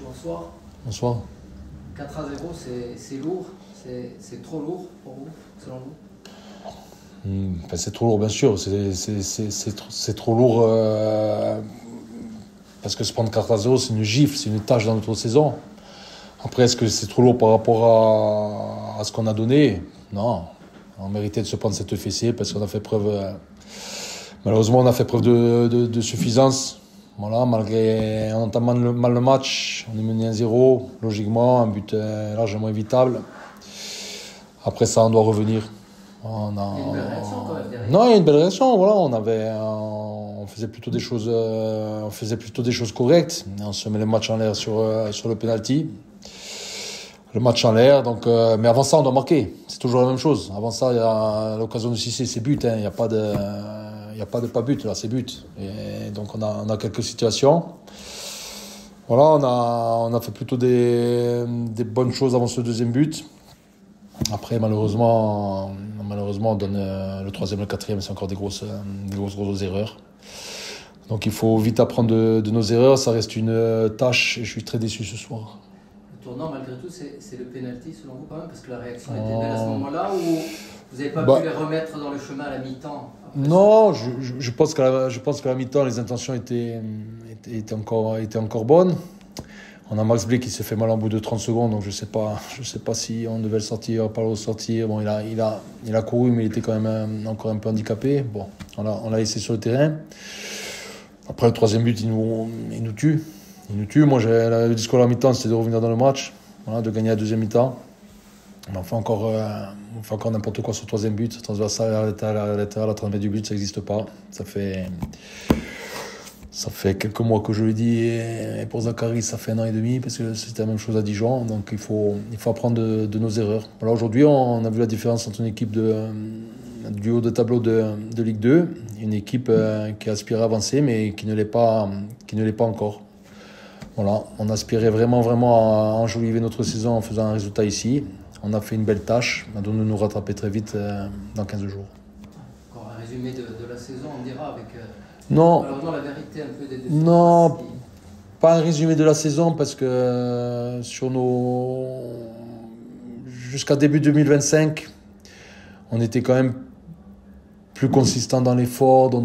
bonsoir. Bonsoir. 4-0, c'est lourd, c'est trop lourd pour vous, selon vous? C'est trop lourd, bien sûr. C'est trop lourd parce que se prendre 4-0, c'est une gifle, c'est une tâche dans notre saison. Après, est-ce que c'est trop lourd par rapport à ce qu'on a donné? Non. On méritait de se prendre cette fessée parce qu'on a fait preuve... malheureusement, on a fait preuve de suffisance. Voilà, malgré en entamant mal le match, on est mené 1-0. Logiquement, un but largement évitable. Après ça, on doit revenir. Il y a une belle réaction quand même derrière. Non, il y a une belle réaction. Voilà, on faisait plutôt des choses correctes. On se met le match en l'air sur le penalty. Le match en l'air. Donc, mais avant ça, on doit marquer. C'est toujours la même chose. Avant ça, il y a l'occasion de Cissé, c'est but. Il n'y a pas de pas but là, c'est but. Et donc on a quelques situations. Voilà, on a fait plutôt des bonnes choses avant ce deuxième but. Après, malheureusement, on donne le troisième, le quatrième, c'est encore des grosses erreurs. Donc il faut vite apprendre de nos erreurs. Ça reste une tâche et je suis très déçu ce soir. Le tournant, malgré tout, c'est le penalty, selon vous, quand même, parce que la réaction était belle à ce moment-là, ou vous n'avez pas pu les remettre dans le chemin à la mi-temps? Non, je pense qu'à la mi-temps, les intentions étaient encore bonnes. On a Max Blé qui s'est fait mal en bout de 30 secondes, donc je sais pas si on devait le sortir, pas le ressortir. Bon, il a couru, mais il était quand même encore un peu handicapé. Bon, on l'a laissé sur le terrain. Après, le troisième but, il nous tue. Moi, le discours à la mi-temps, c'était de revenir dans le match, voilà, de gagner la deuxième mi-temps. Mais on fait encore n'importe quoi sur le troisième but. Transversal à la 30 mètres du but, ça n'existe pas. Ça fait quelques mois que je le dis, et pour Zachary, ça fait 1 an et demi, parce que c'était la même chose à Dijon. Donc il faut apprendre de nos erreurs. Voilà, aujourd'hui, on a vu la différence entre une équipe du haut de tableau de Ligue 2, une équipe qui aspire à avancer, mais qui ne l'est pas encore. Voilà, on aspirait vraiment à enjoliver notre saison en faisant un résultat ici. On a fait une belle tâche, on a dû nous rattraper très vite dans 15 jours. Encore un résumé de la saison, on dira, avec non, malheureusement la vérité un peu des deux. Non, pas un résumé de la saison parce que jusqu'à début 2025, on était quand même plus consistant dans l'effort, dans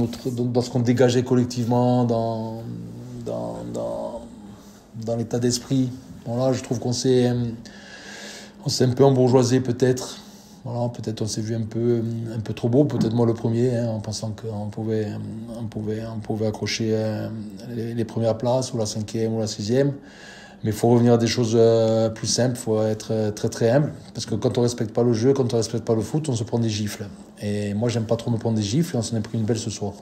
ce qu'on dégageait collectivement, dans l'état d'esprit. Bon, là, je trouve qu'on s'est un peu embourgeoisé peut-être. Voilà, peut-être on s'est vu un peu trop beau, peut-être moi le premier, en pensant qu'on pouvait accrocher les premières places, ou la 5e ou la 6e. Mais il faut revenir à des choses plus simples, il faut être très très humble. Parce que quand on ne respecte pas le jeu, quand on ne respecte pas le foot, on se prend des gifles. Et moi, j'aime pas trop me prendre des gifles, et on s'en est pris une belle ce soir.